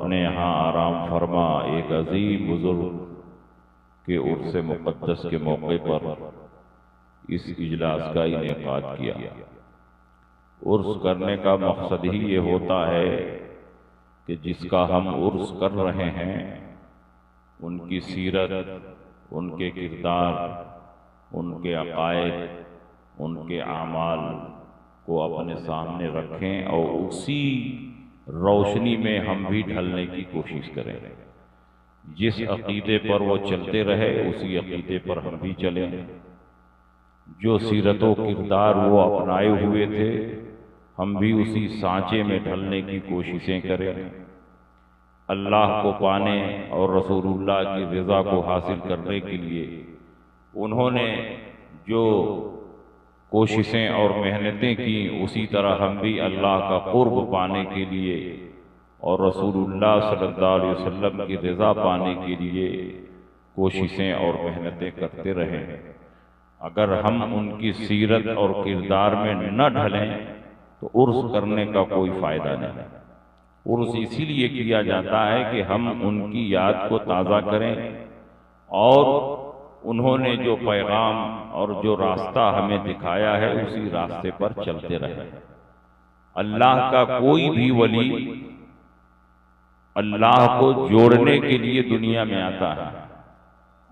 अपने यहाँ आराम फरमा एक अजीम बुजुर्ग के उर्स मुक़द्दस के मौके पर इस इजलास का इनेकाद किया। उर्स करने का मकसद ही ये होता है कि जिसका हम उर्स कर रहे हैं उनकी सीरत, उनके किरदार, उनके अक़ायद, उनके आमाल को अपने सामने रखें और उसी रोशनी में हम भी ढलने की कोशिश करें। जिस अक़ीदे पर वो चलते रहे उसी अक़ीदे पर हम भी चलें। जो सीरत व किरदार वो अपनाए हुए थे हम भी उसी सांचे में ढलने की कोशिशें करें। अल्लाह को पाने और रसूलुल्लाह की रज़ा को हासिल करने के लिए उन्होंने जो कोशिशें और मेहनतें की उसी तरह हम भी अल्लाह का क़ुर्ब पाने के लिए और रसूलुल्लाह सल्लल्लाहु अलैहि वसल्लम की रज़ा पाने के लिए कोशिशें और मेहनतें करते रहें। अगर हम उनकी सीरत और किरदार में न ढलें तो उर्स करने का कोई फ़ायदा नहीं। उर्स इसीलिए किया जाता है कि हम उनकी याद को ताज़ा करें और उन्होंने जो पैगाम और जो रास्ता हमें दिखाया है उसी रास्ते पर चलते रहें। अल्लाह का कोई भी वली अल्लाह को जोड़ने के लिए दुनिया में आता है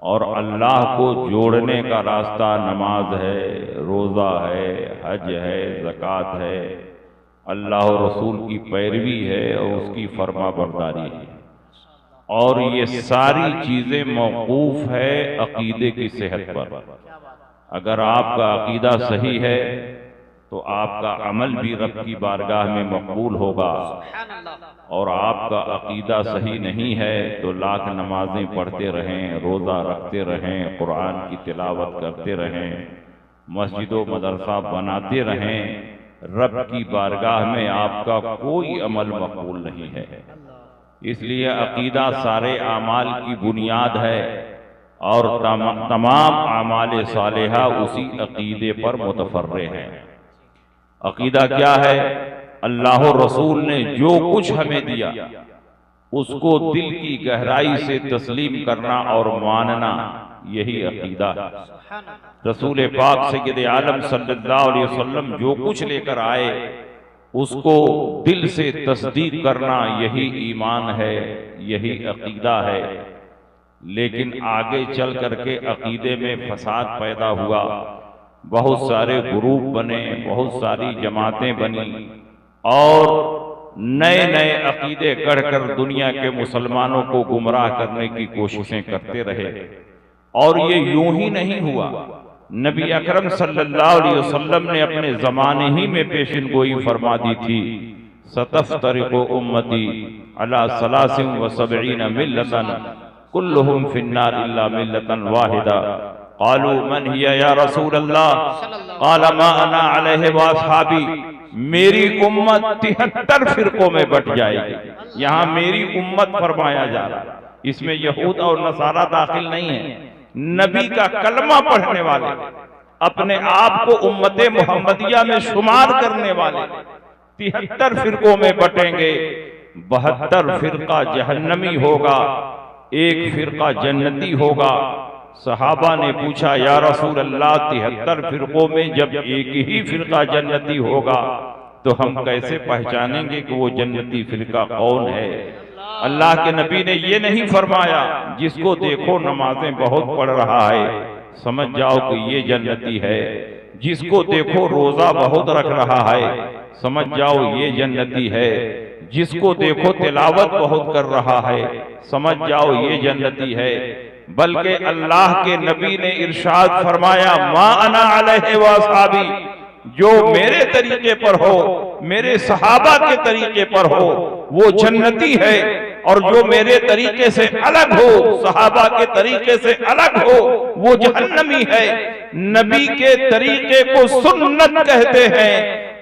और अल्लाह को जोड़ने का रास्ता नमाज है, रोज़ा है, हज है, ज़कात है, अल्लाह और रसूल की पैरवी है और उसकी फर्मा बरदारी है। और ये सारी चीज़ें मौकूफ़ है अक़ीदे की सेहत पर। अगर आपका अक़ीदा सही है तो आपका अमल भी रब की बारगाह में मकबूल होगा, और आपका अक़ीदा सही नहीं है तो लाख नमाजें पढ़ते रहें, रोज़ा रखते रहें, कुरान की तिलावत करते रहें, मस्जिद व मदरसा बनाते रहें, रब की बारगाह में आपका कोई अमल मकबूल नहीं है। इसलिए अक़ीदा सारे आमाल की बुनियाद है और तमाम आमाल सालेहा उसी अक़ीदे पर मुतफ़र्रे हैं। अक़ीदा क्या है? अल्लाह और रसूल ने जो कुछ हमें दिया उसको दिल की गहराई से तस्लीम करना और मानना, यही अक़ीदा है। रसूल पाक सय्यद आलम सल्लल्लाहु अलैहि वसल्लम जो कुछ लेकर आए उसको दिल से तस्दीक करना, यही ईमान है, यही अक़ीदा है। लेकिन आगे चल करके अक़ीदे में फसाद पैदा हुआ, बहुत सारे ग्रुप बने, बहुत सारी जमातें बनी और नए नए अक़ीदे गढ़कर दुनिया के मुसलमानों को गुमराह करने की कोशिशें करते रहे। और ये यूं ही नहीं हुआ, नबी अकरम सल्लल्लाहु अलैहि वसल्लम ने अपने ज़माने ही में पेशिन गोई फरमा दी थी, सतफ्तरिक़ु उम्मती अला सलासिन व सबईन मिल्लतन कुल्लुहुम फिन्नार इल्ला मिल्लतन वाहिदा। क़ालू मन हिया या रसूल अल्लाह, क़ाल मा अना अलैहि व अस्हाबी। मेरी उम्मत 73 फ़िरक़ों में बट जाएगी। यहाँ मेरी उम्मत फरमाया जा रहा है, इसमें यहूद और नसारा दाखिल नहीं है। नबी का कलमा पढ़ने वाले, अपने आप को उम्मते मुहम्मदिया में शुमार करने वाले 73 फ़िरक़ों में बटेंगे। 72 फ़िरक़ा जहन्नमी होगा, एक फ़िरक़ा जन्नती होगा। सहाबा ने पूछा, या रसूल अल्लाह, 73 फ़िरक़ों में जब एक ही फ़िरक़ा जन्नती होगा तो हम कैसे पहचानेंगे कि वो जन्नती फ़िरक़ा कौन है? अल्लाह के नबी ने ये नहीं फरमाया जिसको देखो नमाजें बहुत पढ़ रहा है समझ जाओ कि ये जन्नती है, जिसको देखो रोज़ा बहुत रख रहा है समझ जाओ ये जन्नती है, जिसको देखो तिलावत बहुत कर रहा है समझ जाओ ये जन्नती है। बल्कि अल्लाह के नबी ने इरशाद फरमाया, मा अना अलैहि व अस्हाबी, जो मेरे तरीके पर हो, मेरे सहाबा के तरीके पर हो वो जन्नती है, और जो मेरे तरीके से अलग हो, सहाबा के तरीके से अलग हो, वो जहन्नमी है। नबी के तरीके को सुन्नत कहते हैं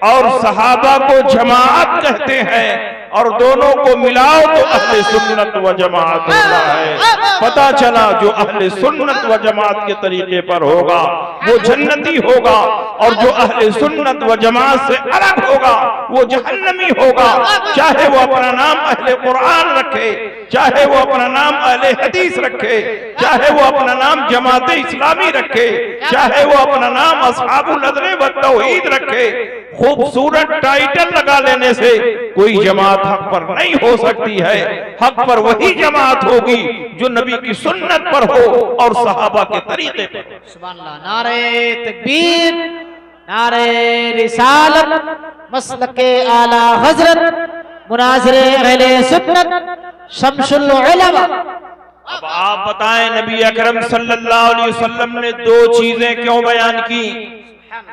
और सहाबा को जमात कहते हैं, और दोनों को मिलाओ तो अहले सुन्नत व जमात होता है। पता चला जो अहले सुन्नत व जमात के तरीके पर होगा वो जन्नती होगा, और जो अहले सुन्नत व जमात से अलग होगा वो जहन्नमी होगा। चाहे वो अपना नाम अहले कुरान रखे, चाहे वो अपना नाम अहले हदीस रखे, चाहे वो अपना नाम जमात इस्लामी रखे, चाहे वो अपना नाम अस्हाबुल अदल व तौहीद रखे। खूबसूरत टाइटल लगा लेने से कोई जमात हक पर नहीं हो सकती है। हक पर वही जमात होगी जो नबी की सुन्नत पर हो और सहाबा के तरीके पर। सुभान अल्लाह। नारे तकबीर, नारे रिसालत, मसलके आला हजरत, मुनाज़िरे अहले सुन्नत, शम्सुल उलमा। अब आप बताएं, नबी अकरम सल्लल्लाहु अलैहि वसल्लम ने दो चीजें क्यों बयान की?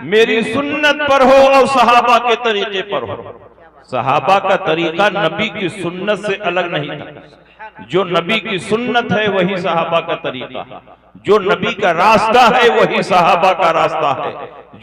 मेरी सुन्नत पर हो और सहाबा के तरीके पर हो। सहाबा का तरीका नबी की सुन्नत से अलग नहीं था। जो नबी की सुन्नत है वही सहाबा का तरीका है, जो नबी का रास्ता है वही सहाबा का रास्ता है,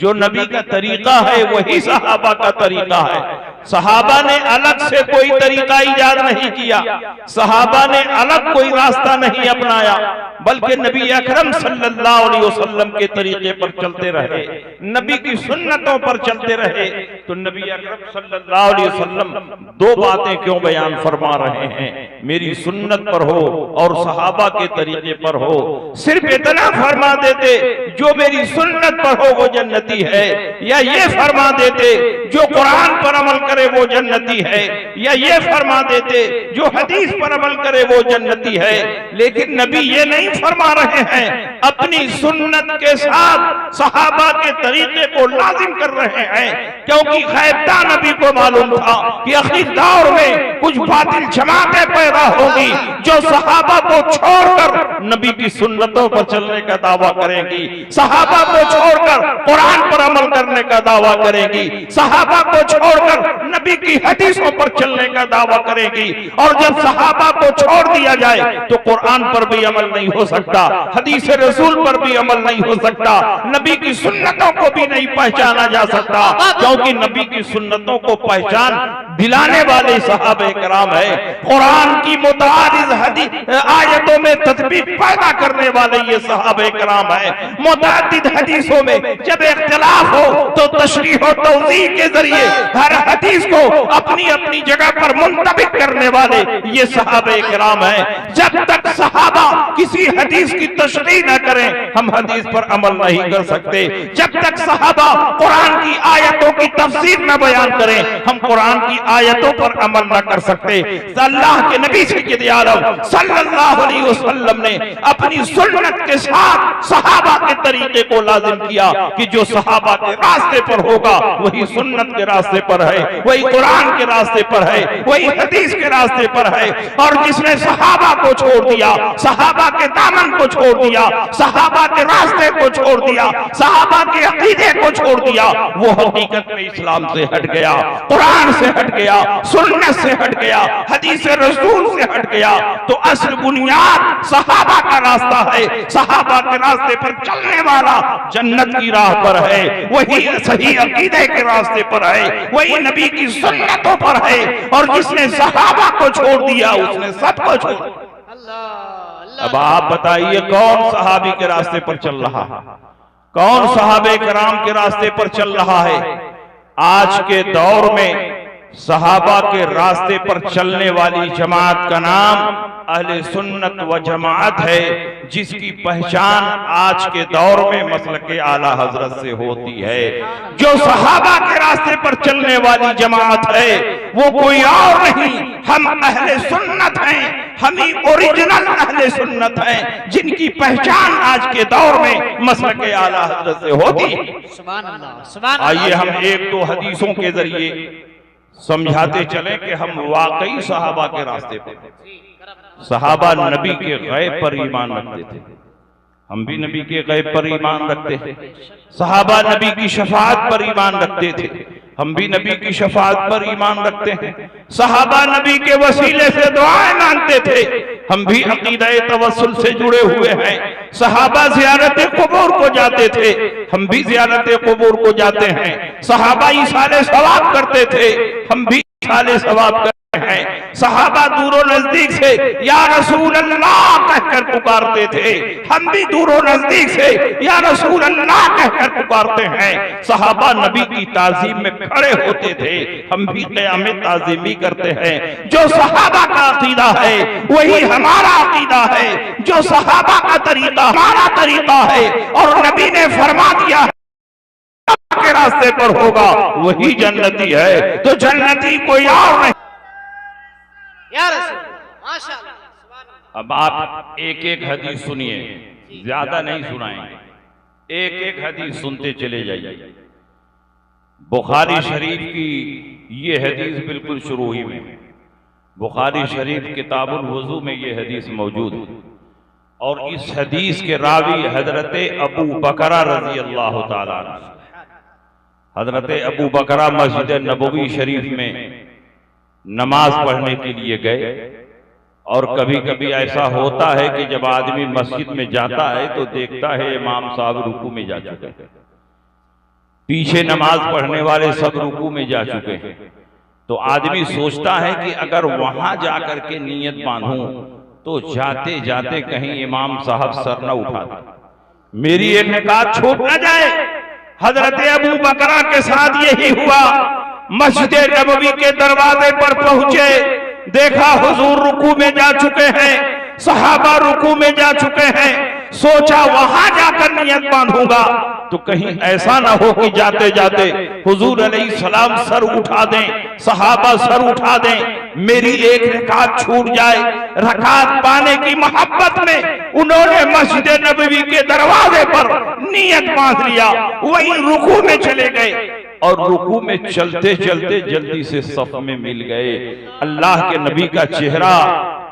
जो नबी का तरीका है वही सहाबा का तरीका है। सहाबा ने अलग से कोई तरीका इजाद नहीं किया, सहाबा ने अलग कोई रास्ता नहीं अपनाया, बल्कि नबी अकरम सल्लल्लाहु अलैहि वसल्लम के तरीके पर चलते रहे, नबी की सुन्नतों पर चलते रहे। तो नबी अकरम सल्लल्लाहु अलैहि वसल्लम दो बातें क्यों बयान फरमा रहे हैं? मेरी सुन्नत पर हो और सहाबा के तरीके पर हो। सिर्फ इतना फरमा देते जो मेरी सुन्नत पर हो वो जन्नती है, या ये फरमा देते जो कुरान पर अमल करे वो जन्नती है, या ये फरमा देते जो हदीस पर अमल करे वो जन्नती है। लेकिन नबी ये नहीं फरमा रहे हैं, अपनी सुन्नत के साथ सहाबा के तरीके को लाजिम कर रहे हैं, क्योंकि गैबता नबी को मालूम था कि आखिर दौर में कुछ बातिल जमातें पैदा होगी जो सहाबा को छोड़कर नबी की सुन्नतों पर चलने का दावा करेंगी, सहाबा को छोड़कर कुरान पर अमल करने का दावा करेंगी, सहाबा को छोड़कर नबी की हदीसों पर चलने का दावा करेंगी। और जब सहाबा को छोड़ दिया जाए तो कुरान पर भी अमल नहीं हो सकता, हदीस रसूल पर भी अमल नहीं हो सकता, नबी की सुन्नतों को भी नहीं पहचाना जा सकता, क्योंकि नबी की सुन्नतों को पहचान दिलाने वाले सहाबे कराम है। कुरान की मुतादिद आयतों में तस्बीह पैदा करने वाले ये सहाबे कराम है। मुतादिद हदीसों में जब इख्तिलाफ हो तो तशरीह और तौज़ीह के जरिए हर हदीस को अपनी अपनी जगह पर मुंतबिक करने वाले ये सहाबे किराम हैं। जब तक सहाबा किसी हदीस की तशरीह न करें हम हदीस पर अमल नहीं कर सकते। जब तक सहाबा कुरान की आयतों की तफसीर न बयान करें हम कुरान की आयतों पर अमल न कर सकते। अल्लाह के नबी सय्यद आलम सल्लल्लाहु अलैहि वसल्लम ने अपनी सुन्नत के साथ सहाबा के तरीके को लाजिम किया कि जो सहाबा के रास्ते पर होगा वही सुन्नत के रास्ते पर है, वही कुरान के रास्ते पर है, वही हदीस के रास्ते पर है। और जिसने सहाबा को छोड़ दिया, सहाबा के दामन को छोड़ दिया, सहाबा के रास्ते को छोड़ दिया, सहाबा के अकीदे को छोड़ दिया, वो हकीकत में इस्लाम से हट गया, कुरान से हट गया, सुन्नत से हट गया, हदीस रसूल से हट गया। तो असल बुनियाद सहाबा का रास्ता है, सहाबा के रास्ते पर चलने वाला जन्नत की राह पर है, वही सही अकीदे के रास्ते पर है, वही नबी की सुन्नतों पर है। और जिसने सहाबा को छोड़ दिया उसने सबको छोड़ दिया। अब आप बताइए कौन सहाबी के रास्ते पर चल रहा है, कौन सहाबे कराम के रास्ते पर चल रहा है? आज के दौर में सहाबा के रास्ते पर चलने वाली जमात का नाम अहले सुन्नत व जमात है, जिसकी पहचान आज के दौर में मसलके आला हजरत से होती है। जो सहाबा के रास्ते पर चलने वाली जमात है वो कोई और नहीं, हम अहले सुन्नत हैं, हम ही ओरिजिनल अहले सुन्नत हैं, जिनकी पहचान आज के दौर में मसलके आला हजरत से होती है। सुभान अल्लाह, सुभान अल्लाह। आइए हम एक दो हदीसों के जरिए समझाते चले कि हम वाकई सहाबा के रास्ते पर। सहाबा नबी के गैब पर ईमान रखते थे, हम भी नबी के गैब पर ईमान रखते हैं। सहाबा नबी की शफाअत पर ईमान रखते थे, हम भी नबी की शफाअत पर ईमान रखते हैं। सहाबा नबी के वसीले से दुआएं मांगते थे, हम भी अकीदा तवस्सुल से जुड़े हुए हैं। सहाबा ज़ियारत क़ुबूर को जाते थे, हम भी ज़ियारत क़ुबूर को जाते हैं। सहाबा इसाले सवाब करते थे, हम भी इसाले सवाब करते हैं। सहाबा दूरों नजदीक से या रसूल अल्लाह कहकर पुकारते थे, हम भी दूरों नजदीक से या रसूल अल्लाह कहकर पुकारते हैं। सहाबा नबी की ताज़ीम में खड़े होते थे, हम भी क़याम में ताज़ीमी करते हैं। जो सहाबा का अकीदा है वही हमारा अकीदा है, जो सहाबा का तरीका हमारा तरीका है। और नबी ने फरमा दिया है के रास्ते पर होगा वही जन्नती है, तो जन्नती कोई और नहीं। या रसूल माशाअल्लाह, सुभान अल्लाह। अब आप एक एक हदीस सुनिए, ज्यादा नहीं सुनाएंगे, एक एक हदीस सुनते चले जाइए। बुखारी शरीफ की ये हदीस बिल्कुल शुरू ही में, बुखारी शरीफ किताबुल वुज़ू में ये हदीस मौजूद है। और इस हदीस के रावी हजरत अबू बकरा रजी अल्लाह ताला अन्हु, हजरत अबू बकरा मस्जिद नबवी शरीफ में नमाज पढ़ने के लिए गए। और कभी कभी ऐसा होता है कि जब आदमी मस्जिद में जाता है तो देखता है इमाम साहब रुकू में जा चुके हैं, पीछे नमाज पढ़ने वाले सब रुकू में जा चुके हैं। तो आदमी सोचता है कि अगर वहां जाकर के नीयत बांधूं तो जाते जाते कहीं इमाम साहब सर न उठा दे, मेरी एक रकात छूट न जाए। हजरत अबू बकरा के साथ यही हुआ। मस्जिद नबवी के दरवाजे पर पहुंचे, देखा हुजूर रुकू में जा चुके हैं, सहाबा रुकू में जा चुके हैं। सोचा वहां जाकर नियत बांधूंगा तो कहीं ऐसा ना हो कि जाते जाते हुजूर अलैहिस्सलाम सर उठा दें, सहाबा सर उठा दें, मेरी एक रकात छूट जाए। रकात पाने की मोहब्बत में उन्होंने मस्जिद नबवी के दरवाजे पर नियत बांध लिया, वही रुकू में चले गए। और रुकू में चलते चलते जल्दी से सफ में मिल गए। अल्लाह के नबी का चेहरा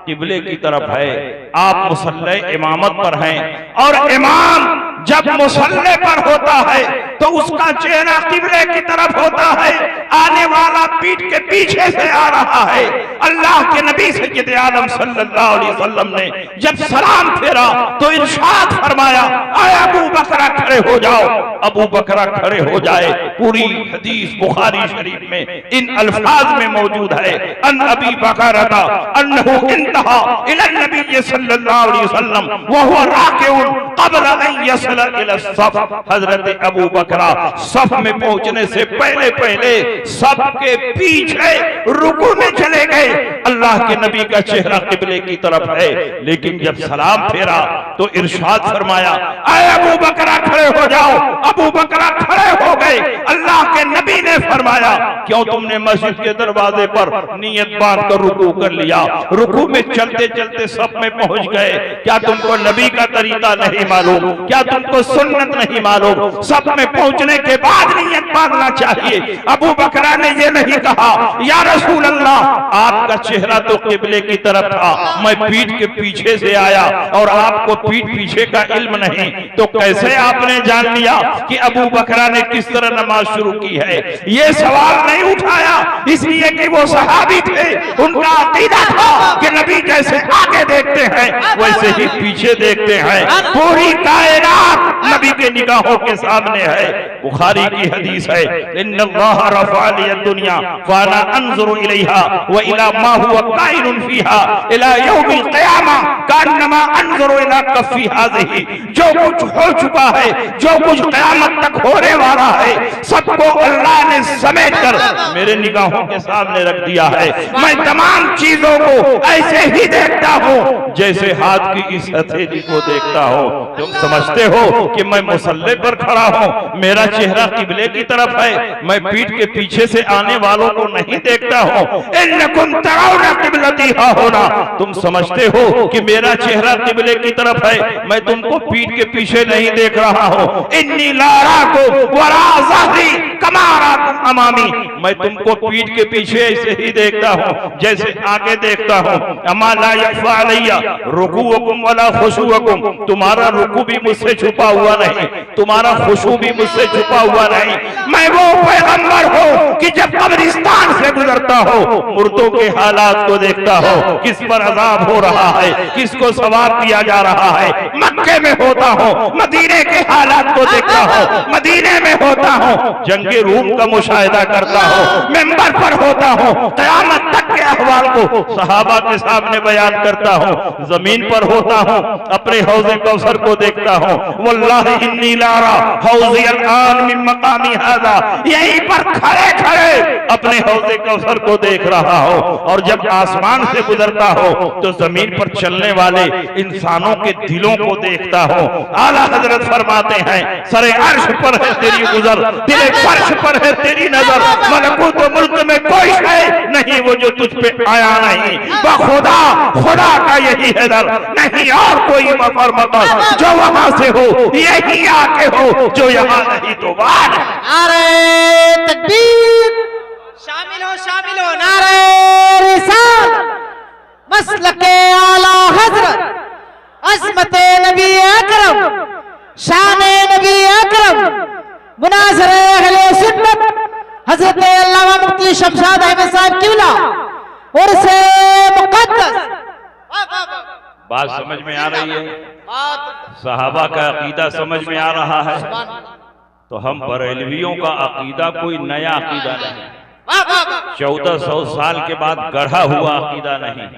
किबले की तरफ है, आप मुसल्ले इमामत पर हैं। और इमाम जब मुसल्ले पर होता है तो उसका चेहरा किबले की तरफ होता है, आने वाला पीठ के पीछे से आ रहा है। अल्लाह के नबी सय्यद आलम सल्लल्लाहु अलैहि वसल्लम ने जब सलाम फेरा तो इरशाद फरमाया, आए अबू बकरा खड़े हो जाओ। अबू बकरा खड़े हो जाए। पूरी हदीस बुखारी शरीफ में इन अल्फाज में मौजूद है, अन अबी बकरा अन्नहु इंतहा इला नबी सल्लल्लाहु अलैहि वसल्लम व हुवा राकिउन क़ब्ल अन यसला इला सफ। हजरत अबू बकरा सफ में पहुंचने से पहले पहले सफ के पीछे रुकू में चले गए। अल्लाह के नबी का चेहरा किबले की तरफ है, लेकिन जब सलाम फेरा तो इरशाद फरमाया, आए अबू बकरा खड़े हो जाओ। अबू बकरा खड़े हो गए। अल्लाह के नबी ने फरमाया, क्यों तुमने मस्जिद के दरवाजे पर नियत बांध कर रुकू कर लिया? रुकू में चलते चलते सब में पहुंच गए। क्या तुमको नबी का तरीका नहीं मालूम? क्या तुमको सुन्नत नहीं मालूम? सब में पहुंचने के बाद नियत बांधना चाहिए। अबू बकरा ने ये नहीं कहा, या रसूल अल्लाह आपका चेहरा तो किबले की तरफ था, मैं पीठ के पीछे से आया और आपको पीठ पीछे का इल्म नहीं, तो कैसे आपने जान लिया कि अबू बकरा ने किस तरह नमाज शुरू की है? ये सवाल नहीं उठाया इसलिए कि वो सहाबी थे, उनका अकीदा था कि नबी जैसे आगे देखते हैं वैसे ही पीछे देखते हैं। पूरी कायनात नबी के निगाहों के सामने है। बुखारी की हदीस है, इन्नल्लाह रफ़अ लिय दुनिया फ़अना अंज़ुरु इलैहा व इला मा हुवा काइनुन फ़ीहा इला यौमिल क़ियामा कान्नमा अंज़ुरु इला कफ़्फ़ी हाज़िही। जो कुछ हो चुका है, जो कुछ क़यामत तक होने वाला है, सबको अल्लाह ने समेट कर मेरे निगाहों के सामने रख दिया है। मैं तमाम चीजों को ऐसे ही देखता हूँ जैसे हाथ की इस हथेली को देखता हूँ। तुम समझते हो कि मैं मुसल्ले पर खड़ा हूँ, मेरा चेहरा किबले की तरफ है, मैं पीठ के पीछे से आने वालों को नहीं देखता हूँ। इन्नकुम तरौना क़िबलती हाहुना, तुम समझते हो कि मेरा चेहरा किबले की तरफ है, मैं तुमको पीठ के पीछे नहीं देख रहा हूँ। इन्नी ला अराकुम वरा ज़हरी कमा अराकुम अमामी, मैं तुमको पीठ के पीछे ऐसे ही देखता हूँ जैसे आगे देखता हूँ। अमा ला यख़फ़ा अलैया रुकूअकुम वला खुशूअकुम, तुम्हारा रुकू भी मुझसे छुपा हुआ हुआ नहीं, तुम्हारा खुशू भी मुझसे छुपा हुआ नहीं। मैं वो पैगंबर हूँ कि जब कब्रिस्तान से गुजरता हो, मुर्दों के हालात को देखता हो, किस पर अजाब हो रहा है, किसको सवार किया जा रहा है। मक्के में होता हो, मदीने के हालात को देखता हो, मदीने में होता हो, जंगे रूम का मुशाहिदा करता हो, मेंबर पर होता हो, क़यामत तक के अहवाल को सहाबा के सामने बयान करता हो, जमीन पर होता हो, अपने हौज़े कौसर को देखता हो। वल्लाहि इन्नी लारा हौज़ी अल-आन मिन मकामी हाज़ा, यहीं पर खड़े खड़े अपने हौज़े कौसर को देख रहा हो। और जब आसमान से गुजरता हो तो जमीन पर चलने वाले इंसानों के दिलों को देखता हो। आला हजरत फरमाते हैं, सरे अर्श पर है तेरी गुजर, दिले फर्श पर है तेरी नजर, मलकूत व मुल्क में कोई है नहीं वो जो तुझ पे आया नहीं। खुदा खुदा का यही है दर, नहीं और कोई मफर मकर जो वहां से हो, यही आके हो जो यहाँ नहीं तो बात। नारे तकबीर, शामिल हो नारे रिसालत, मसलके आला हजरत, अज़मते नबी अकरम, शाने नबी अकरम, मुनाज़िर अहले सुन्नत हजरत अल्लामा मुफ्ती शमशाद अहमद साहब क़िबला और से मुक़द्दस। बात समझ में आ रही है? सहाबा का अकीदा समझ में आ रहा है? तो हम बरेलवियों का अकीदा कोई नया अकीदा नहीं, 1400 साल के बाद गढ़ा हुआ अकीदा नहीं,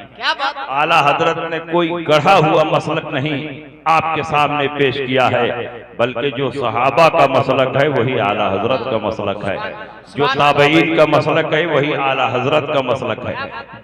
आला हजरत ने कोई गढ़ा हुआ मसलक नहीं आपके सामने पेश किया है, बल्कि जो सहाबा का मसलक है वही आला हजरत का मसलक है, जो ताबईन का मसलक है वही आला हजरत का मसलक है,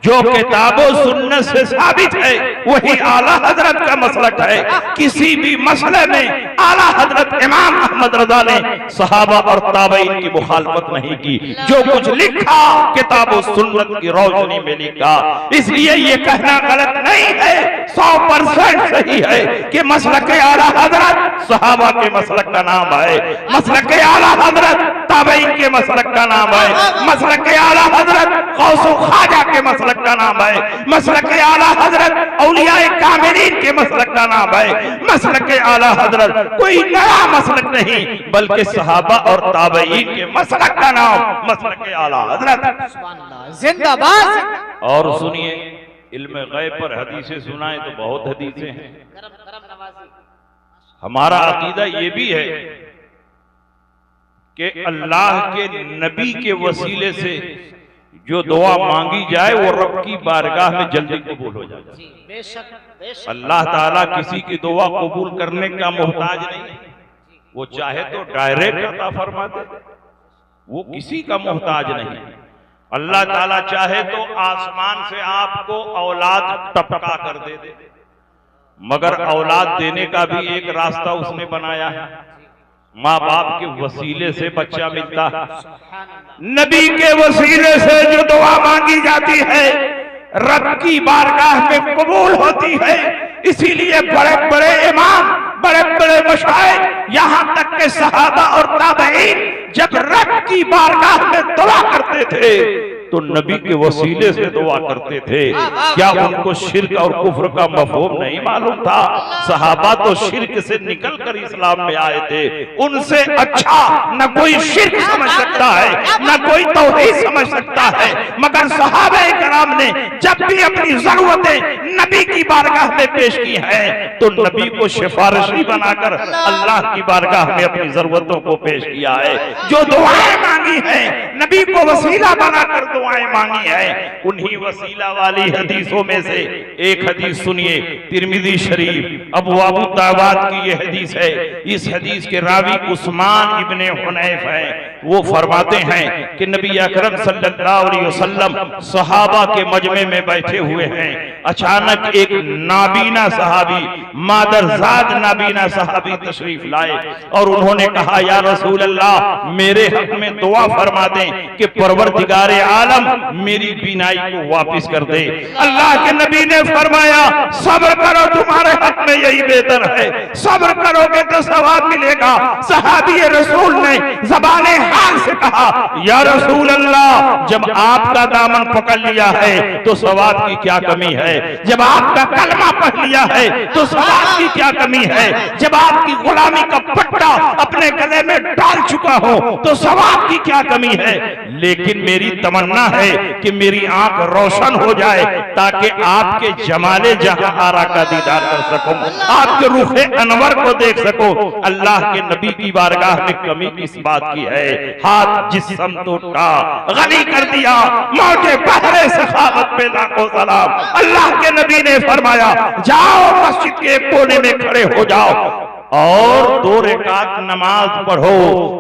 जो किताबों सुन्नत से साबित है वही आला हजरत का मसलक है। किसी भी मसले में आला हजरत इमाम अहमद रजा ने सहाबा और ताबईन की मुखालफत नहीं की, जो कुछ लिखा किताबों सुन्नत की रोशनी में लिखा। इसलिए ये कहना गलत नहीं है, 100% सही है कि मसलक आला हजरत सहाबा के मसलक का नाम है, मसलक आला हजरत ताबईन के मसलक का नाम है, मसलक आला हजरत गौसो ख्वाजा के मसलक का नाम है, मसलक आला हजरत औलियाए कामिलीन के मसलक का नाम है। मसलक आला हजरत कोई नया मसलक नहीं, बल्कि सहाबा और ताबईन के मसलक का नाम मसलक आला हजरत। जिंदाबाद। और सुनिए, इल्म गैब पर हदीसें सुनाए तो बहुत हदीसें हैं। हमारा अकीदा ये भी है कि अल्लाह के नबी के वसीले से जो दुआ मांगी जाए वो रब की बारगाह में जल्दी कबूल हो जाए। अल्लाह ताला किसी की दुआ कबूल करने का मोहताज नहीं, वो चाहे तो डायरेक्ट अता फरमा दे, वो किसी का मोहताज नहीं। अल्लाह ताला चाहे तो आसमान से आपको औलाद टपका कर दे दे, मगर औलाद देने का भी एक रास्ता उसने बनाया है, माँ बाप के वसीले से बच्चा मिलता है। नबी के वसीले से जो दुआ मांगी जाती है रब की बारगाह में कबूल होती है। इसीलिए बड़े बड़े इमाम, बड़े बड़े मशाइख, यहाँ तक के सहाबा और ताबईन जब रब की बारगाह में दुआ करते थे तो नबी के वसीले से दुआ करते थे। क्या उनको शिर्क और कुफ्र का मफहूम नहीं मालूम था? सहाबा तो शिर्क से निकल कर इस्लाम में आए थे, उनसे अच्छा न कोई शिर्क समझ सकता है, न कोई तौहीद समझ सकता है। मगर सहाबा कराम ने जब भी अपनी जरूरतें नबी की बारगाह में पेश की हैं तो नबी को सिफारिशी बनाकर अल्लाह की बारगाह में अपनी जरूरतों को पेश किया है। जो दुआएं मांगी हैं नबी को वसीला बनाकर दुआएं मांगी है। उन्हीं वसीला वाली हदीसों में से एक हदीस सुनिए, तिरमिजी शरीफ अबवाब दावात की ये हदीस है। इस हदीस के रावी उस्मान इब्ने हुनैफ है। वो फरमाते हैं कि नबी अकरम सल्लल्लाहु अलैहि वसल्लम सहाबा के मजमे में बैठे हुए हैं। अचानक एक नाबीना सहाबी, मादरजाद नाबीना सहाबी तशरीफ लाए और उन्होंने कहा, या रसूल अल्लाह, मेरे हक में दुआ फरमा दें कि परवरदिगारे आलम मेरी बीनाई को वापस कर दे। अल्लाह के नबी ने फरमाया, सब्र करो, तुम्हारे हक में यही बेहतर है, सब्र करोगे तो सवाब मिलेगा। सहाबी रसूल ने ज़बाने हाल से कहा, या रसूल अल्लाह, जब आपका दामन पकड़ लिया है तो सवाब की क्या कमी है, जब आपका कलमा पढ़ लिया है तो सवाब की क्या कमी है, जब आपकी गुलामी का पट्टा अपने गले में डाल चुका हो तो सवाब की क्या कमी है। लेकिन मेरी तमन्ना है कि मेरी आंख रोशन हो जाए ताकि आपके जमाले जहां आरा का दीदार कर सकूं, आपके रूहे अनवर को देख सकूं। अल्लाह के नबी की बारगाह में कमी किस बात की है। हाथ जिस्म तो गनी कर दिया, मौके पहरे सखावत पे लाखों सलाम। अल्लाह के नबी ने फरमाया, जाओ मस्जिद के कोने में खड़े हो जाओ और 2 रकात नमाज पढ़ो,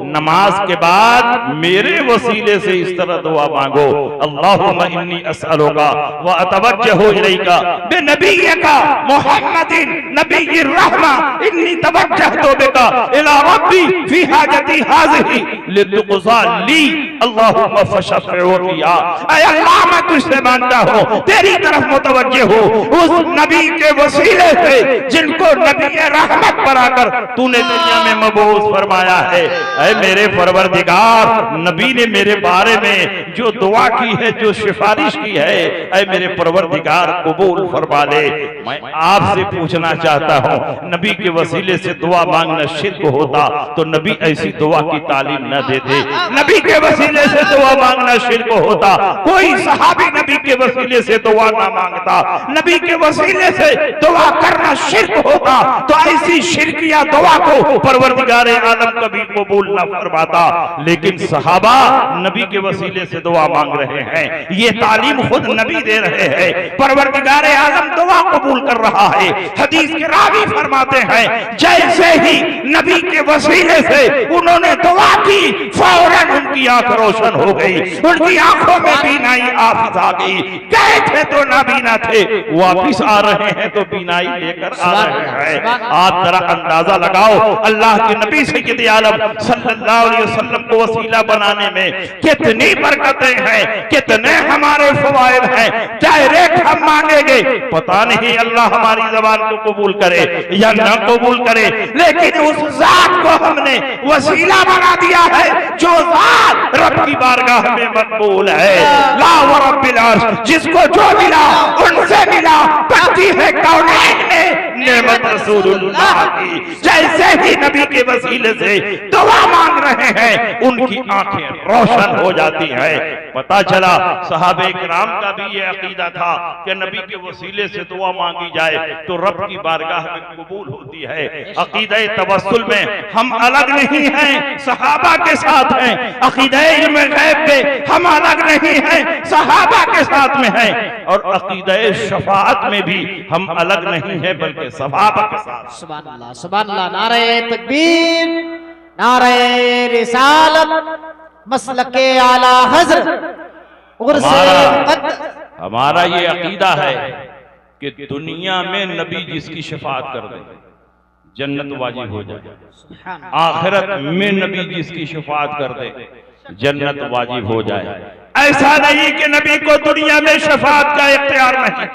नमाज के बाद मेरे वसीले से इस तरह दुआ मांगो, अल्लाहुम्मा इन्नी अस्अलुका व अतवज्जहु इलैका बिनबिय्यिका मुहम्मदिन नबिय्यिर रहमा इन्नी तवज्जहतु बिका इला रब्बी फी हाजती हाज़िही लितुक़ज़ा ली अल्लाहुम्मा फशफ़िउ फिया। ऐ अल्लाह, मैं तुझसे मांगता हूँ, तेरी तरफ मुतवज्जह हो, उस नबी के वसीले से जिनको नबी रहमत बनाकर तूने दुनिया में मबूस फरमाया है। ऐ मेरे परवरदिगार, नबी ने मेरे बारे में जो दुआ की है, जो सिफारिश की है, ऐ मेरे परवरदिगार कबूल फरमा ले। मैं आपसे पूछना चाहता हूँ, नबी के वसीले से दुआ मांगना शिर्क होता तो नबी ऐसी दुआ की तालीम न देते। नबी के वसीले से दुआ मांगना शिर्क होता, कोई सहाबी नबी के वसीले से दुआ ना मांगता। नबी के वसीले से दुआ करना शिर्क होता तो ऐसी शिरकिया दुआ को परवरदिगार आलम कभी कबूल न फरमाता। लेकिन सहाबा नबी के वसीले से दुआ मांग रहे हैं, ये तालीम खुद नबी दे रहे हैं, परवरदिगार आलम दुआ कबूल कर रहा है। हदीस के रावी फरमाते हैं, जैसे ही नबी के वसीले से उन्होंने दुआ की, फौरन उनकी आंख रोशन हो गई, उनकी आंखों में बीनाई आफिज आ गई। गए थे तो नाबीना थे, वापिस आ रहे हैं तो बीनाई लेकर आ रहे हैं। आप जरा अंदाजा लगाओ, अल्लाह के नबी सय्यद आलम सल्लल्लाहु अलैहि वसल्लम को वसीला बनाने में कितनी बरकतें हैं, कितने हमारे फवाइद हैं। डायरेक्ट हम मांगेंगे, पता नहीं अल्लाह हमारी ज़बान को कबूल करे या न कबूल करे, लेकिन उस जात को हमने वसीला बना दिया है जो जात रब की बारगाह में मकबूल है। ला व रब्बिल अर्श, जिसको जो मिला उनसे मिला, पति है कौनैन में नेमत रसूलुल्लाह की। जैसे ही नबी के वसीले से दुआ मांग रहे हैं, उनकी आंखें रोशन हो जाती हैं। पता चला सहाबे किराम का भी ये अकीदा था कि नबी के वसीले से दुआ मांगी जाए तो रब की बारगाह में कबूल होती है। अकीदा तवस्सुल में हम अलग नहीं हैं, सहाबा के साथ हैं। अकीदा इल्म गैब पे हम अलग नहीं हैं, सहाबा के साथ में हैं। और अकीदा शफाअत में भी हम अलग नहीं हैं, बल्कि सहाबा के साथ। सुभान अल्लाह, सुभान अल्लाह। नारे तकबीर, नारे रिसालत, मसलके आला हज़रत। हमारा ये अकीदा है कि दुनिया में नबी जिसकी शफाअत कर दे जन्नत वाजिब हो जाए, आखिरत में नबी जिसकी शफाअत कर दे जन्नत वाजिब हो जाए। ऐसा नहीं कि नबी को दुनिया में शफाअत का इख्तियार नहीं,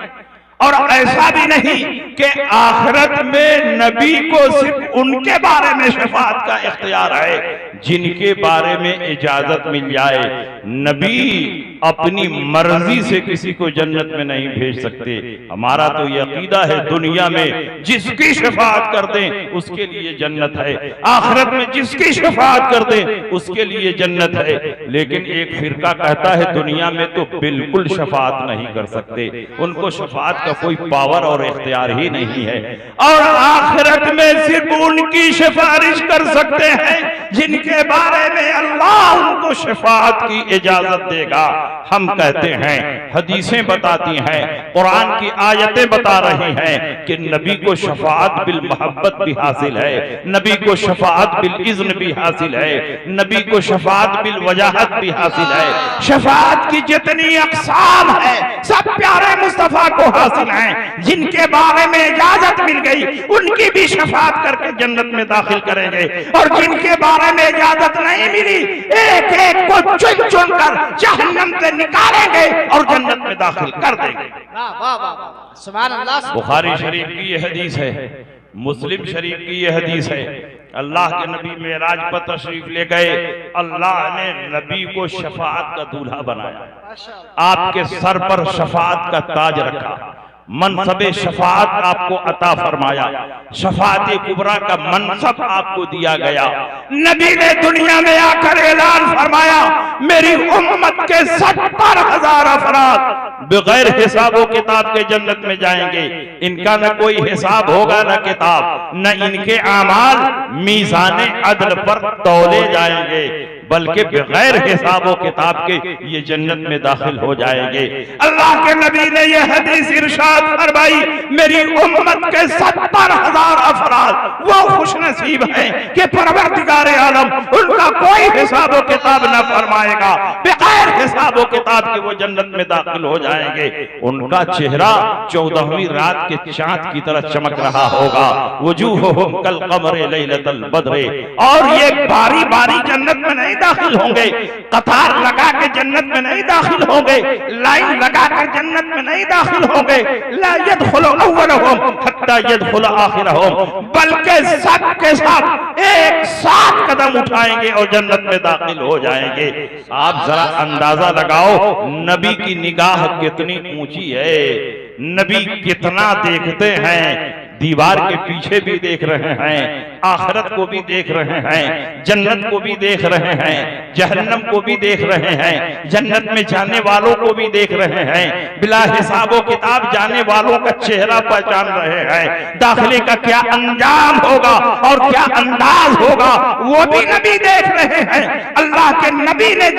और ऐसा भी नहीं कि आखिरत में नबी को सिर्फ उनके बारे में शफाअत का इख्तियार है जिनके बारे में इजाजत मिल जाए। नबी अपनी मर्जी से किसी को जन्नत में नहीं भेज सकते। हमारा तो ये अकीदा है, दुनिया में जिसकी शफाअत कर दें उसके लिए जन्नत है, आखिरत में जिसकी शफाअत कर दें उसके लिए जन्नत है। लेकिन एक फिरका कहता है दुनिया में तो बिल्कुल शफाअत नहीं कर सकते, उनको शफाअत का कोई पावर और इख्तियार ही नहीं है, और आखिरत में सिर्फ उनकी सिफारिश कर सकते हैं जिनके बारे में अल्लाह उनको शफाअत की इजाजत देगा। हम कहते हैं, हदीसें बताती हैं, कुरान की आयतें बता रही हैं कि नबी को शफाअत बिल मोहब्बत भी हासिल है, नबी को शफाअत बिल इज़्न भी हासिल है, नबी को शफाअत बिल वजाहत भी हासिल है। शफाअत की जितनी अक़साम है सब प्यारे मुस्तफा मुस्तफा को हासिल हैं, जिनके बारे में इजाजत मिल गई उनकी भी शफाअत करके जन्नत में दाखिल करेंगे, और जिनके बारे में इजाजत नहीं मिली एक एक को चुन चुन कर जहन्नम से निकालेंगे और जन्नत में दाखिल कर देंगे। वाह वाह वाह, सुभान अल्लाह। बुखारी शरीफ की ये हदीस है, मुस्लिम शरीफ की ये हदीस है। अल्लाह के नबी मेराज पर तशरीफ ले गए, अल्लाह ने नबी को शफाअत का दूल्हा बनाया, आपके सर पर शफाअत का ताज रखा, मनसबे शफाअत आपको अता फरमाया, शफाअत कुबरा का मनसब आपको दिया गया। नबी ने दुनिया में आकर ऐलान फरमाया, मेरी उम्मत के 70,000 अफराद बगैर हिसाब व किताब के जन्नत में जाएंगे। इनका न कोई हिसाब होगा न किताब, न इनके आमाल मीज़ाने अदल पर तौले जाएंगे, बल्कि बगैर हिसाब व किताब के ये जन्नत में दाखिल हो जाएंगे। अल्लाह के नबी ने यह हदीस इरशाद फरमाई, मेरी उम्मत के 70,000 अफराद वो खुशनसीब हैं कि परवरदिगार आलम उनका कोई हिसाब व किताब न फरमाएगा, बगैर हिसाब व किताब के वो जन्नत में दाखिल हो जाएंगे। उनका चेहरा 14वीं रात के चांद की तरह चमक रहा होगा, वजूहुहुम कल क़मरि लैलतल बद्र, और ये बारी बारी जन्नत में नहीं दाखिल होंगे, कतार लगा के जन्नत में नहीं दाखिल होंगे, लाइन लगा कर जन्नत में नहीं दाखिल होंगे, ला यदखुलु अव्वलुहुम हत्ता यदखुलु आखिरहुम, बल्कि सब के सब एक साथ कदम उठाएंगे और जन्नत में दाखिल हो जाएंगे। आप जरा अंदाजा लगाओ नबी की निगाह कितनी ऊंची है, नबी कितना देखते हैं, दीवार के पीछे भी देख रहे हैं, आखिरत को भी देख रहे हैं, जन्नत को भी देख रहे हैं, जहन्नम को भी देख रहे हैं, जन्नत में जाने वालों को भी देख रहे हैं, बिला हिसाबो किताब जाने वालों का चेहरा पहचान रहे हैं, दाखिले का क्या अंजाम होगा और क्या अंदाज होगा वो भी नबी देख रहे हैं। अल्लाह के नबी ने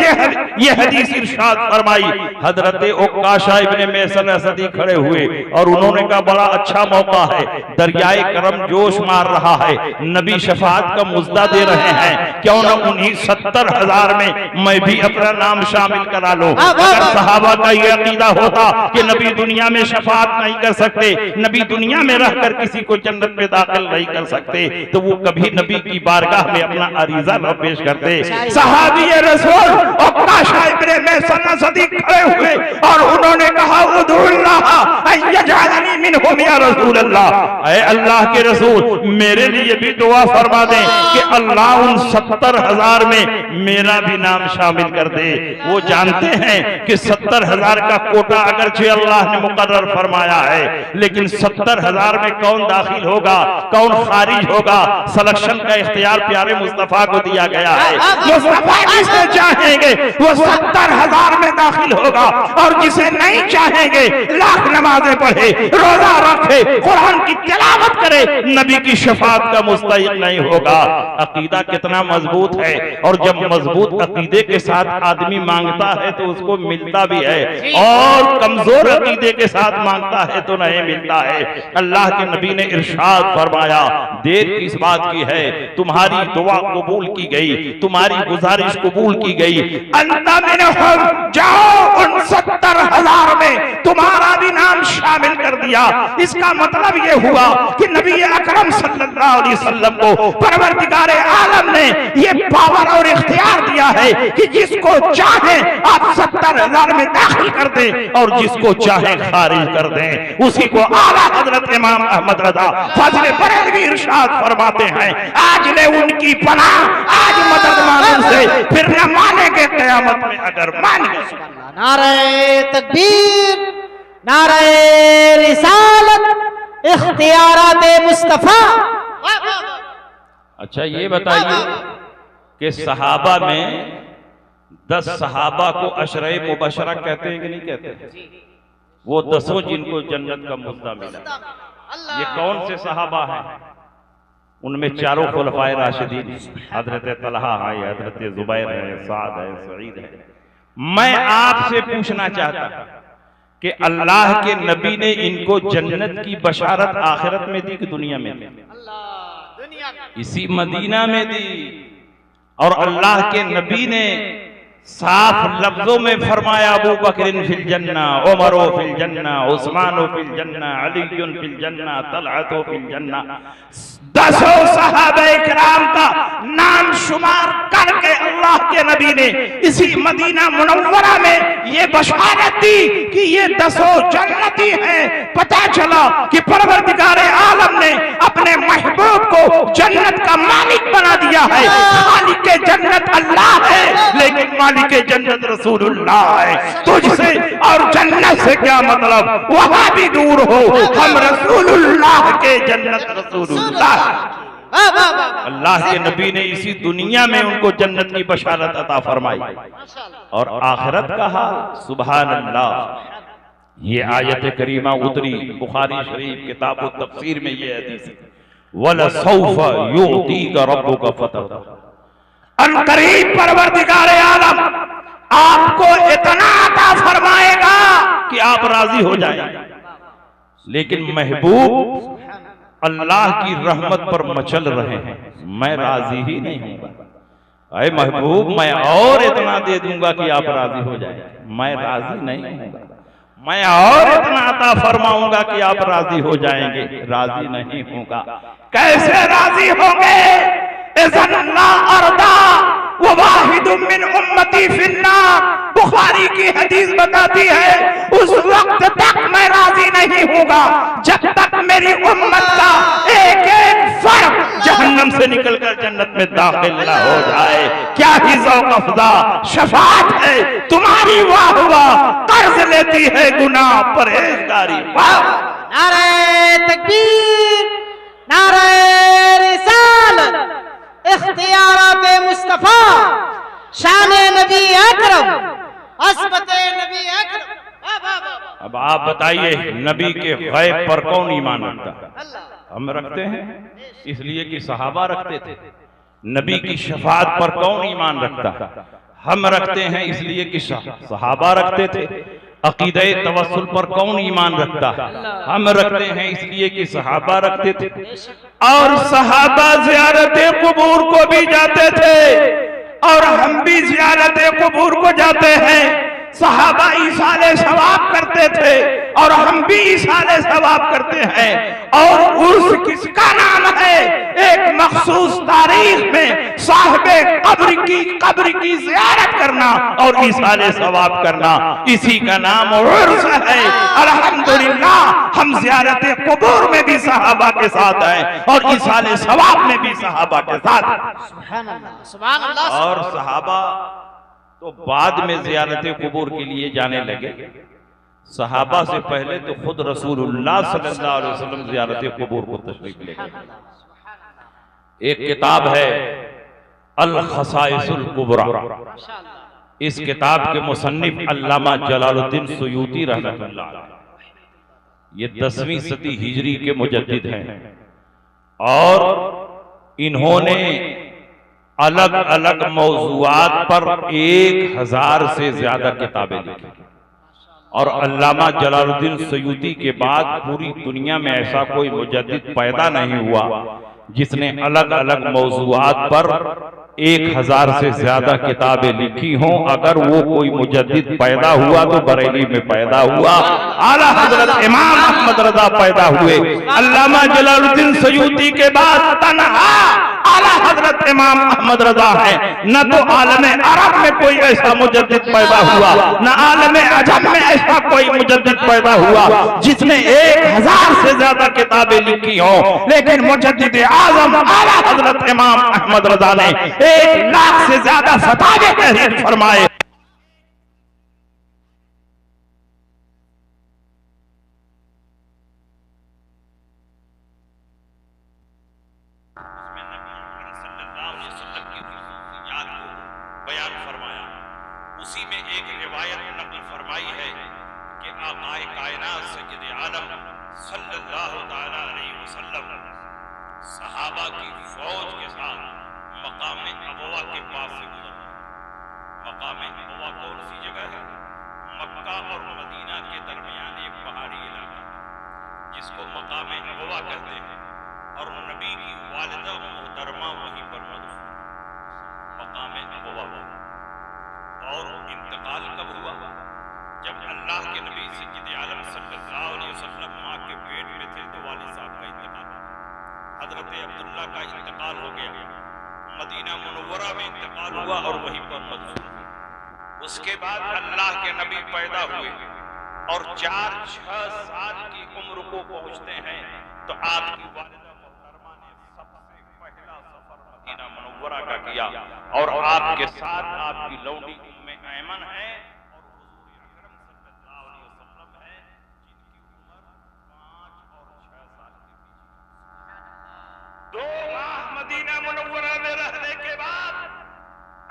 ये हदीस इरशाद फरमाई। हजरत उक्काशा इब्ने मैसन असदी खड़े हुए और उन्होंने कहा बड़ा अच्छा मौका है, दरियाए करम जोश मार रहा है, नबी शफाअत का मुज्दा दे रहे हैं, क्यों न उन्हीं 70,000 में मैं भी अपना नाम शामिल करा लूं। अगर सहाबा का ये अकीदा होता कि नबी दुनिया में शफाअत नहीं कर सकते, नबी दुनिया में रहकर किसी को जन्नत में दाखिल नहीं कर सकते, तो वो कभी नबी की बारगाह में अपना अरीजा न पेश करते। सहाबी रसूल उक्काशा इब्ने मैसन असदी खड़े हुए और उन्होंने कहा उदुल्लाह अय्यजअलनी मिनहुम या रसूल अल्लाह, ऐ अल्लाह के रसूल मेरे लिए भी दुआ फरमा दें कि अल्लाह उन 70,000 में मेरा भी नाम शामिल कर दे। वो जानते हैं कि 70,000 का कोटा अगरचे अल्लाह ने मुकर्रर फरमाया है, लेकिन 70,000 में कौन दाखिल होगा कौन खारिज होगा, सिलेक्शन का इख्तियार प्यारे मुस्तफा को दिया गया है। मुस्तफा जिसे चाहेंगे वो 70,000 में दाखिल होगा, और जिसे नहीं चाहेंगे लाख नमाजें पढ़े, रोजा रखे, कुरान की तिलावत करे, नबी की शफाअत का मुस्तहिक नहीं होगा। अकीदा कितना मजबूत है, और जब मजबूत अकीदे के साथ आदमी मांगता है तो उसको मिलता भी है, और कमजोर अकीदे के साथ मांगता है तो नहीं मिलता है। अल्लाह के नबी ने इरशाद फरमाया, देर किस बात की है, तुम्हारी दुआ कबूल की गई, तुम्हारी गुजारिश कबूल की गई। अंता मिनहुम, जाओ उन 70,000 में तुम्हारा भी नाम शामिल कर दिया। इसका मतलब ये हुआ कि नबी अकरम सल्लल्लाहु अलैहि वसल्लम को परवरदिगार आलम ने ये पावर और इख्तियार दिया है कि जिसको चाहे आप 70,000 में दाखिल कर दें और जिसको चाहे खारिज कर दें। उसी को आला हजरत इमाम अहमद रज़ा फजल बरेलवी इरशाद फरमाते हैं, आज ले उनकी पनाह, आज मदद मांगने से फिर न मानेंगे क़यामत में अगर मानेंगे। नारे तकबीर, नारे रिसालत, इख्तियारात मुस्तफा। अच्छा ये बताइए कि सहाबा में 10 सहाबा को अशरे मुबशरा कहते हैं कि नहीं कहते? वो 10 जिनको जन्नत का मुद्दा मिला, ये कौन से सहाबा हैं? उनमें चारों खुलफाए राशिदीन, हजरत तलहा है, हजरत जुबैर है, साद है, सईद है। मैं आपसे पूछना चाहता कि अल्लाह के नबी ने इनको जन्नत की बशारत आखिरत में दी कि दुनिया में दी? इसी मदीना में दी। और अल्लाह के नबी ने साफ लफ्जों में फरमाया, अबू बकरिन फिल जन्ना, उमर फिल जन्ना, उस्मान फिल जन्ना, अली फिल जन्ना, तलहत फिल जन्ना। 10 सहाबे किराम का नाम शुमार करके अल्लाह के नबी ने इसी मदीना मुनव्वरा में ये बशारत दी कि ये 10 जन्नती हैं। पता चला कि परवरदिगार आलम ने अपने महबूब को जन्नत का मालिक बना दिया है। मालिक जन्नत अल्लाह है, लेकिन मालिक जन्नत रसूलुल्लाह है। तुझसे और जन्नत से क्या मतलब, वहां भी दूर हो, हम रसूलुल्लाह के जन्नत रसूलुल्लाह। अल्लाह के नबी ने इसी दुनिया में उनको जन्नत की बशारत अता फरमाई, और आखिरत का हाल सुभान अल्लाह। ये आयत करीमा उतरी बुखारी शरीफ किताब तफसीर में, ये हदीस है, वलसौफा युतीका रब्बुका फतरदा। अनकरीब परवरदिगार आलम आपको इतना अता फरमाएगा कि आप राजी हो जाएंगे। लेकिन महबूब अल्लाह की रहमत पर मचल रहे हैं, मैं राजी ही नहीं हूंगा। अरे महबूब, मैं और इतना दे दूंगा कि आप राजी हो जाएंगे, मैं राजी नहीं हूंगा। मैं और इतना अता फरमाऊंगा कि आप राजी हो जाएंगे, राजी नहीं होगा। कैसे राजी होंगे? इज़न्ना अर्दा व वाहिदुम मिन उम्मती फिन्नार। बुखारी की हदीस बताती है, उस वक्त तक मैं राजी नहीं होगा जब तक मेरी उम्मत का एक एक फर्द जहन्नम से निकलकर जन्नत में दाखिल न हो जाए। क्या ही ज़ौक़ अफ़ज़ा शफ़ाअत है तुम्हारी, वाह वाह। कर्ज लेती है गुनाह परहेज़गारी, वाह। नारे तकबीर, नारे रिसालत, इख्तियारात मुस्तफा, शान नबी अकरम, अस्मत नबी अकरम। अब आप बताइए, नबी के गैब पर कौन ईमान रखता है? हम रखते हैं, इसलिए कि सहाबा रखते थे। नबी की शफाअत पर कौन ईमान रखता है? हम रखते हैं, इसलिए कि सहाबा रखते थे। अकीदे तवस्सुल पर कौन ईमान रखता है? हम रखते हैं, इसलिए कि सहाबा रखते थे। और सहाबा ज़ियारते कुबूर को भी जाते थे, और हम भी ज़ियारते कुबूर को जाते हैं। सहाबा ईसाले सवाब करते थे, और हम भी ईसाले सवाब करते हैं। और उर्स किसका नाम है? एक मखसूस तारीख में साहिबे कब्र की ज़ियारत करना और ईसाले सवाब करना, इसी का नाम उर्स है। अल्हम्दुलिल्लाह, हम ज़ियारते कुबूर में भी सहाबा के साथ हैं, और ईसाले सवाब में भी सहाबा के साथ। सुभान अल्लाह, सुभान अल्लाह। और सहाबा तो बाद में ज़ियारत कुबूर के लिए जाने लगे। सहाबा से पहले तो खुद रसूलुल्लाह सल्लल्लाहु अलैहि वसल्लम ज़ियारत कुबूर को तशरीफ ले गए। एक किताब है अल खसाइसुल कुबरा, इस किताब के मुसन्निफ अल्लामा जलालुद्दीन सुयूती रहमतुल्लाह अलैह, ये 10वीं सदी हिजरी के मुजद्दिद हैं, और इन्होंने अलग अलग मौज़ूआत पर 1000 से ज्यादा किताबें लिखी। और अल्लामा जलालुद्दीन सयूती के बाद पूरी दुनिया में ऐसा कोई मुजद्दिद पैदा नहीं हुआ जिसने अलग अलग मौज़ूआत पर 1000 से ज्यादा किताबें लिखी हों। अगर वो कोई मुजद्दिद पैदा हुआ तो बरेली में पैदा हुआ, आला हजरत इमाम अहमद रजा पैदा हुए। अल्लामा जलालुद्दीन सयूती के बाद तन्हा आला हजरत इमाम अहमद रजा है। न तो आलमे अरब में कोई ऐसा मुजद्दिद पैदा हुआ, न आलमे अजम में ऐसा कोई मुजद्दिद पैदा हुआ जिसने 1000 से ज्यादा किताबें लिखी हो। लेकिन मुजद्दिद आजम आला हजरत इमाम अहमद रजा ने 1 लाख से ज्यादा फतावे तहरीर फरमाए। उसी में एक रिवायत नकल फरमाई है कि आक़ाए कायनात सय्यद आलम सल्लल्लाहु तआला अलैहि वसल्लम सहाबा की फौज के साथ मकाम अबवा के पास से गुजरे। मकाम अबवा कौन सी जगह है? मक्का और मदीना के दरमियान एक पहाड़ी इलाका जिसको मकाम अबवा कहते हैं, और नबी की वालिदा मोहतरमा वहीं पर मदफून मकाम अबवा। और जब अल्लाह के नबी सय्यद आलम सल्लल्लाहु अलैहि वसल्लम माँ के पेट में थे तो वालिद साहब का इंतकाल, हजरत अब्दुल्ला का इंतकाल हो गया, मदीना मुनव्वरा में इंतकाल हुआ और वहीं पर मदफून। उसके बाद अल्लाह के नबी पैदा हुए और 4-6 साल की उम्र को पहुंचते हैं तो आपकी वालिदा मोहतरमा ने सबसे पहला सफर मदीना मुनव्वरा का किया और आपके साथ आपकी लौंडी उम्मे ऐमन है और हुजूर अकरम सल्लल्लाहु अलैहि वसल्लम है, जिनकी उम्र 5 और 6 साल के बीच। 2 माह मदीना मुनव्वरा में रहने के बाद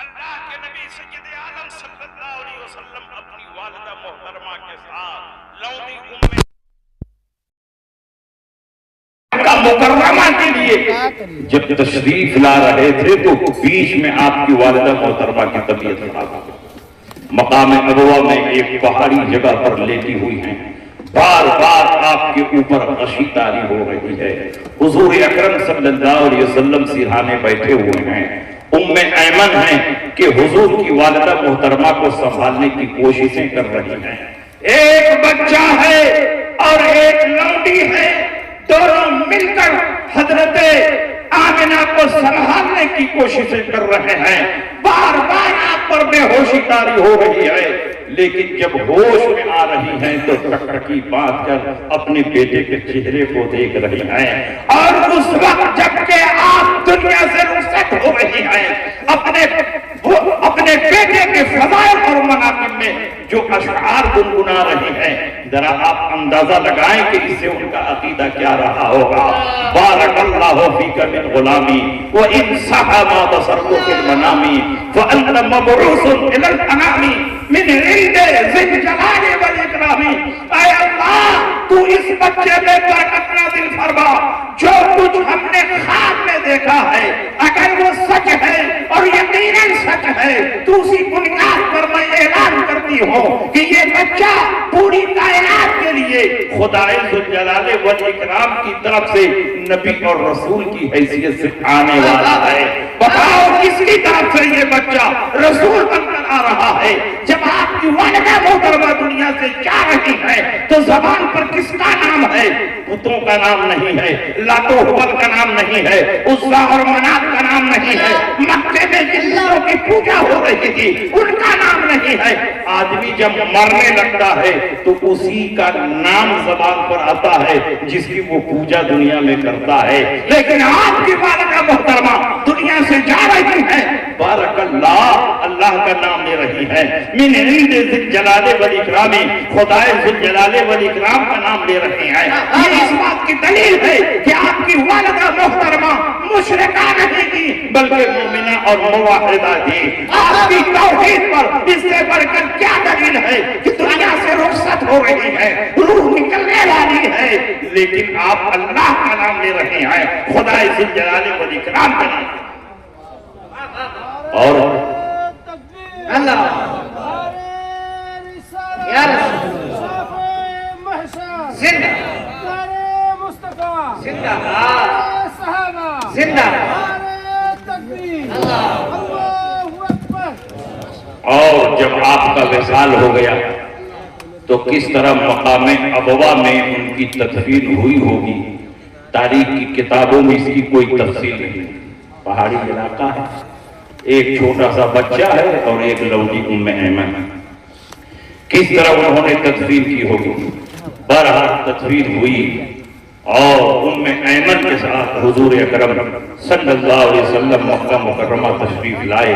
अल्लाह के नबी सय्यद आलम सल्लल्लाहु अलैहि वसल्लम अपनी वालिदा मोहतरमा के साथ लौंडी उम्मे मुकर्रमा के लिए जब तशरीफ ला रहे थे तो बीच में आपकी वालिदा मोहतरमा की तबीयत खराब हो गई। मकाम अबवा में एक पहाड़ी जगह पर लेटी हुई हैं, बार बार आपके ऊपर गशी तारी हो रही है। हुजूर अकरम सल्लल्लाहु अलैहि वसल्लम सिरहाने बैठे हुए हैं, उम्मे ऐमन हैं कि हुजूर की वालिदा मोहतरमा को संभालने की कोशिशें कर रही हैं। एक बच्चा है और एक लौंडी है, दोनों मिलकर हजरत आमिना को संभालने की कोशिशें कर रहे हैं। बार बार आप पर बेहोशी तारी हो रही है, लेकिन जब होश में आ रही हैं तो टकटकी बांध कर अपने बेटे के चेहरे को देख रही हैं। और उस वक्त जबकि आप दुनिया से रुखसत हो रही हैं, अपने बेटे के फज़ाइल और मनाक़िब में जो अशआर गुनगुना रही हैं, जरा आप अंदाजा लगाएं कि इससे उनका अकीदा क्या रहा होगा। बारकल्लाहु फीका मिन गुलामी व इन सहा मा बसरतु फिल मनामी व अंत मबरूसुन इलल अनामी मिन इंदे ज़िल जलाली वल इकरामी। ऐ अल्लाह, तू इस बच्चे में बरकत नाज़िल फरमा। जो कुछ हमने ख्वाब में देखा है, अगर वो सच है और यकीनन सच है, तो उसी बुनियाद पर मैं ऐलान करती हूँ कि ये बच्चा पूरी कायनात के लिए खुदाए ज़ुल जलाले वल इकराम की तरफ से नबी और रसूल की हैसियत से आने वाला है। बताओ किसकी तरफ से ये बच्चा रसूल बनकर आ रहा है? जब आपकी वालिदा मोहतरमा दुनिया से जा रही है तो ज़बान पर किसका नाम है? पुतों का नाम नहीं है, लातो हुबल का नाम नहीं है, उस्सा और मनात का नाम नहीं है, मक्के में जिन लोगों की पूजा हो रही थी उनका नाम नहीं है। आदमी जब मरने लगता है तो उसी का नाम ज़बान पर आता है जिसकी वो पूजा दुनिया में करता है। लेकिन आपकी वालिदा मोहतरमा दुनिया से जा रही है, बारकल्लाह, अल्लाह का नाम ले रही है। मिन इंदे ज़िल जलाले वल इकरामी, खुदाए ज़ुल जलाले वल इकराम का नाम ले रही है। ये इस बात की दलील है कि आपकी वालिदा मोहतरमा मुशरिका नहीं थी बल्कि मोमिना और मुवाहिदा थी। आपकी तौहीद पर इससे बढ़कर क्या दलील है कि दुनिया से रुखसत हो रही है, रूह निकलने वाली है, लेकिन आप अल्लाह का नाम ले रहे हैं, खुदाए ज़ुल जलाले वल इकराम का नाम। और अल्लाह यार जिंदा जिंदाबाद जिंदाबाद। और जब आपका विसाल हो गया तो किस तरह मकाम अबवा में उनकी तदफीन हुई होगी, तारीख की किताबों में इसकी कोई तफसील नहीं। पहाड़ी इलाका है, एक छोटा सा बच्चा है और एक लौंडी उम्मे ऐमन है। किस तरह उन्होंने तदफीन की होगी? बहरहाल तदफीन हुई और उम्मे ऐमन के साथ हुजूर अकरम सल्लल्लाहु अलैहि वसल्लम मक्का मुकर्रमा तशरीफ लाए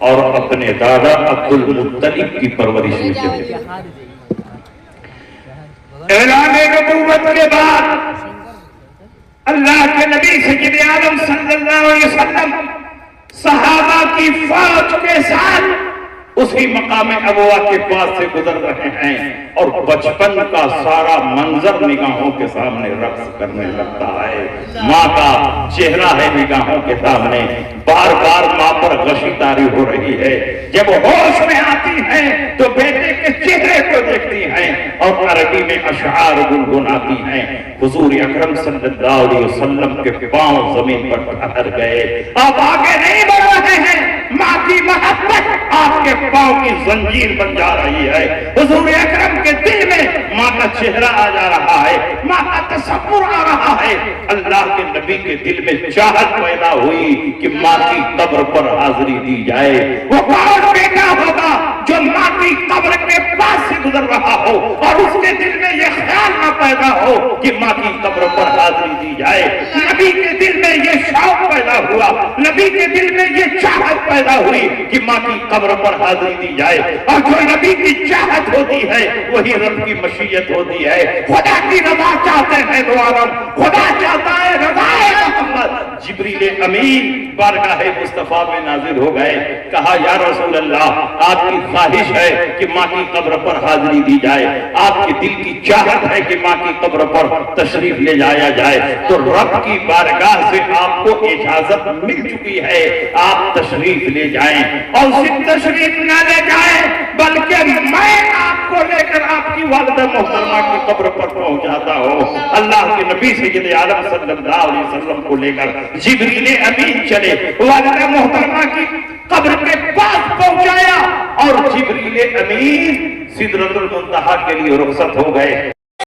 और अपने दादा अब्दुल मुत्तलिब की परवरिश में चले। ऐलान नबूवत के बाद अल्लाह के नबी सय्यद आलम सल्लल्लाहु अलैहि वसल्लम सहाबा की फौज के साथ उसी मकाम अबवा के पास से गुजर रहे हैं और बचपन का सारा मंजर निगाहों के सामने रक्स करने लगता है। माँ का चेहरा है निगाहों के सामने, बार बार माँ पर गशी तारी हो रही है। जब होश में आती हैं तो बेटे के चेहरे को देखती हैं और अरबी में अशआर गुनगुनाती हैं। हुजूर अकरम सल्लल्लाहु अलैहि वसल्लम के पांव जमीन पर ठहर गए, अब आगे नहीं बढ़ रहे हैं, माँ की मोहब्बत आपके पाँव की जंजीर बन जा रही है। हुजूर अकरम के दिल में माँ का चेहरा आ जा रहा है, माँ का तसव्वुर आ रहा है। अल्लाह के नबी के दिल में चाहत पैदा हुई कि माँ की कब्र पर हाजिरी दी जाए। वो कौन बेटा होगा जो माँ की कब्र के पास से गुजर रहा हो और उसके दिल में ये ख्याल ना पैदा हो कि माँ की कब्र पर हाजिरी दी जाए। नबी के दिल में ये शौक पैदा हुआ, नबी के दिल में ये चाहत पैदा हुई कि माँ की कब्र पर हाजिरी दी जाए। और जो नबी की चाहत होती है वही रब की मशीयत होती है। खुदा की रजा चाहते हैं दो आलम, खुदा चाहता है रज़ाए मोहम्मद। जिब्रील अमीन बारगाहे मुस्तफा में नाजिल हो गए, कहा या रसूल अल्लाह, आपकी ख्वाहिश है कि माँ की कब्र पर हाजिरी दी जाए, आपके दिल की चाहत है कि माँ की कब्र पर तशरीफ ले जाया जाए, तो रब की बारगाह से आपको इजाजत मिल चुकी है, आप तशरीफ ले जाएं। और सिर्फ तशरीफ ना ले जाएं बल्कि मैं आपको लेकर आपकी वालिदा मोहतरमा की कब्र पर पहुंचाता हूं। अल्लाह के नबी सय्यद आलम सल्लल्लाहु अलैहि वसल्लम को लेकर जिब्रील अमीन चले, वालिदा मोहतरमा की कब्र के पास पहुंचाया और जिब्रील अमीन सिदरतुल मुंतहा के लिए रुखसत हो गए।